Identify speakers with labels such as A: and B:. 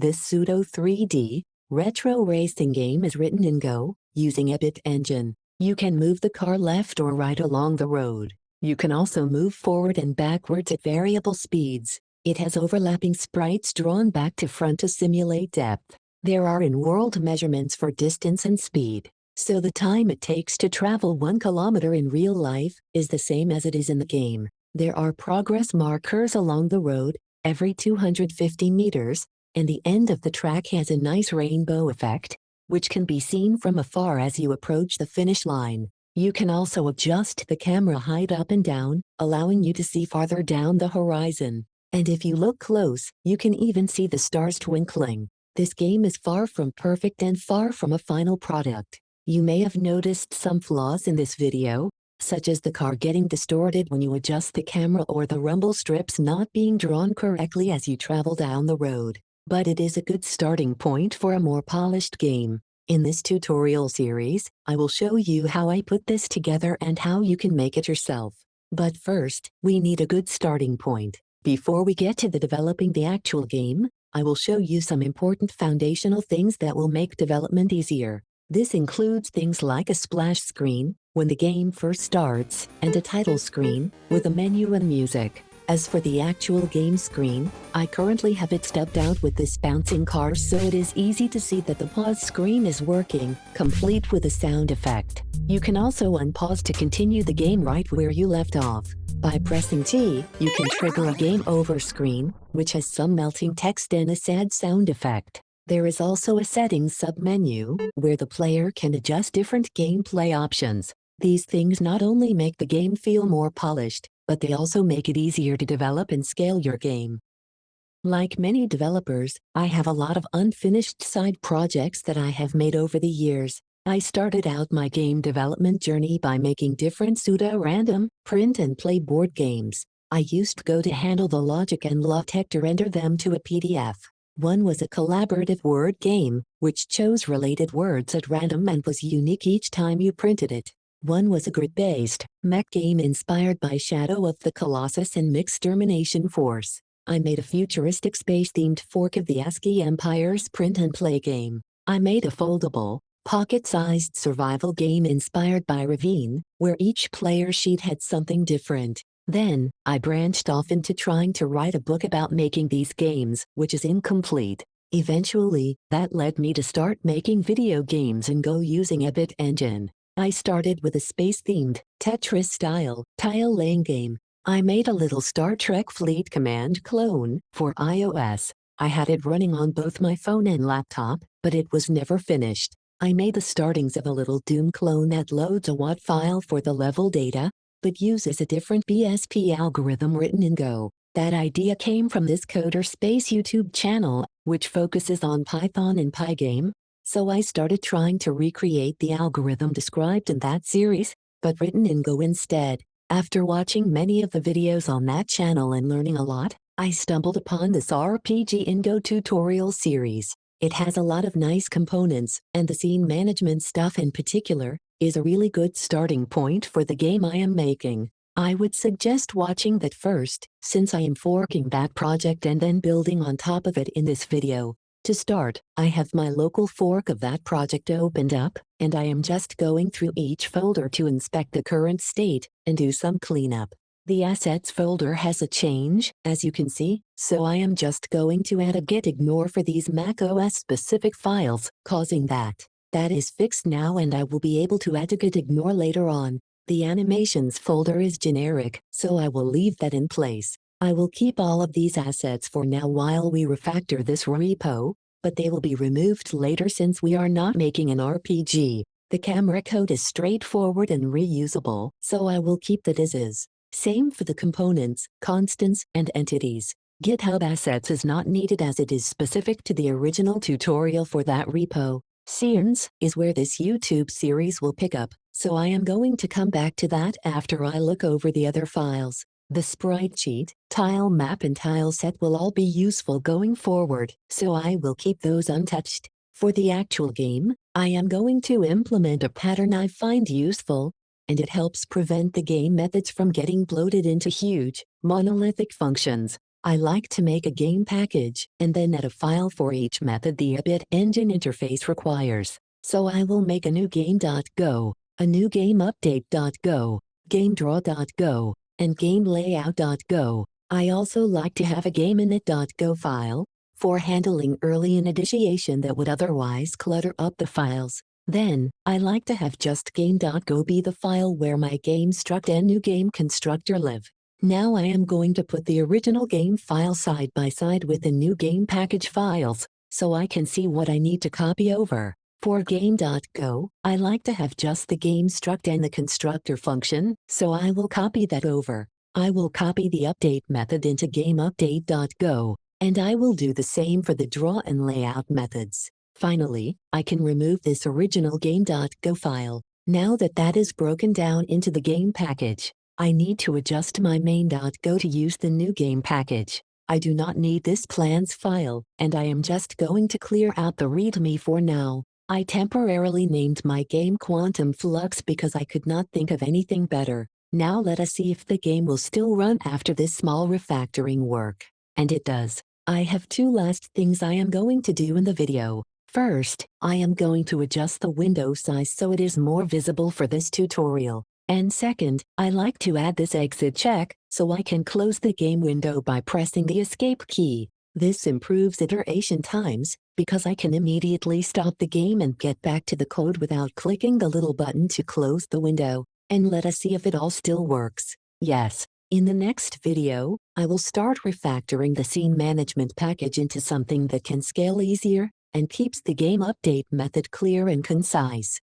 A: This pseudo 3D, retro racing game is written in Go, using Ebitengine. You can move the car left or right along the road. You can also move forward and backwards at variable speeds. It has overlapping sprites drawn back to front to simulate depth. There are in-world measurements for distance and speed, so the time it takes to travel 1 kilometer in real life is the same as it is in the game. There are progress markers along the road, every 250 meters, and the end of the track has a nice rainbow effect, which can be seen from afar as you approach the finish line. You can also adjust the camera height up and down, allowing you to see farther down the horizon. And if you look close, you can even see the stars twinkling. This game is far from perfect and far from a final product. You may have noticed some flaws in this video, such as the car getting distorted when you adjust the camera or the rumble strips not being drawn correctly as you travel down the road. But it is a good starting point for a more polished game. In this tutorial series, I will show you how I put this together and how you can make it yourself. But first, we need a good starting point. Before we get to the developing the actual game, I will show you some important foundational things that will make development easier. This includes things like a splash screen when the game first starts, and a title screen with a menu and music. As for the actual game screen, I currently have it stubbed out with this bouncing car so it is easy to see that the pause screen is working, complete with a sound effect. You can also unpause to continue the game right where you left off. By pressing T, you can trigger a game over screen, which has some melting text and a sad sound effect. There is also a settings sub-menu, where the player can adjust different gameplay options. These things not only make the game feel more polished, but they also make it easier to develop and scale your game. Like many developers, I have a lot of unfinished side projects that I have made over the years. I started out my game development journey by making different pseudo-random, print-and-play board games. I used Go to handle the logic and LaTeX to render them to a PDF. One was a collaborative word game, which chose related words at random and was unique each time you printed it. One was a grid-based, mech game inspired by Shadow of the Colossus and Mixtermination Force. I made a futuristic space-themed fork of the ASCII Empire's print-and-play game. I made a foldable, pocket-sized survival game inspired by Ravine, where each player sheet had something different. Then, I branched off into trying to write a book about making these games, which is incomplete. Eventually, that led me to start making video games in Go using Ebitengine. I started with a space-themed, Tetris-style, tile-laying game. I made a little Star Trek Fleet Command clone for iOS. I had it running on both my phone and laptop, but it was never finished. I made the startings of a little Doom clone that loads a WAD file for the level data, but uses a different BSP algorithm written in Go. That idea came from this Coder Space YouTube channel, which focuses on Python and Pygame. So I started trying to recreate the algorithm described in that series, but written in Go instead. After watching many of the videos on that channel and learning a lot, I stumbled upon this RPG in Go tutorial series. It has a lot of nice components, and the scene management stuff in particular is a really good starting point for the game I am making. I would suggest watching that first, since I am forking that project and then building on top of it in this video. To start, I have my local fork of that project opened up, and I am just going through each folder to inspect the current state and do some cleanup. The assets folder has a change, as you can see, so I am just going to add a git ignore for these macOS specific files, causing that. That is fixed now and I will be able to add a git ignore later on. The animations folder is generic, so I will leave that in place. I will keep all of these assets for now while we refactor this repo, but they will be removed later since we are not making an RPG. The camera code is straightforward and reusable, so I will keep that as is. Same for the components, constants, and entities. GitHub Assets is not needed as it is specific to the original tutorial for that repo. Scenes is where this YouTube series will pick up, so I am going to come back to that after I look over the other files. The sprite sheet, tile map and tile set will all be useful going forward, so I will keep those untouched. For the actual game, I am going to implement a pattern I find useful, and it helps prevent the game methods from getting bloated into huge, monolithic functions. I like to make a game package and then add a file for each method the Ebitengine interface requires. So I will make a new game.go, a new gameupdate.go, gamedraw.go, and gamelayout.go. I also like to have a gameinit.go file for handling early initiation that would otherwise clutter up the files. Then, I like to have just game.go be the file where my game struct and new game constructor live. Now I am going to put the original game file side by side with the new game package files, so I can see what I need to copy over. For game.go, I like to have just the game struct and the constructor function, so I will copy that over. I will copy the update method into gameupdate.go, and I will do the same for the draw and layout methods. Finally, I can remove this original game.go file. Now that that is broken down into the game package, I need to adjust my main.go to use the new game package. I do not need this plans file, and I am just going to clear out the README for now. I temporarily named my game Quantum Flux because I could not think of anything better. Now let us see if the game will still run after this small refactoring work. And it does. I have two last things I am going to do in the video. First, I am going to adjust the window size so it is more visible for this tutorial. And second, I like to add this exit check so I can close the game window by pressing the escape key. This improves iteration times because I can immediately stop the game and get back to the code without clicking the little button to close the window. And let us see if it all still works. Yes. In the next video, I will start refactoring the scene management package into something that can scale easier and keeps the game update method clear and concise.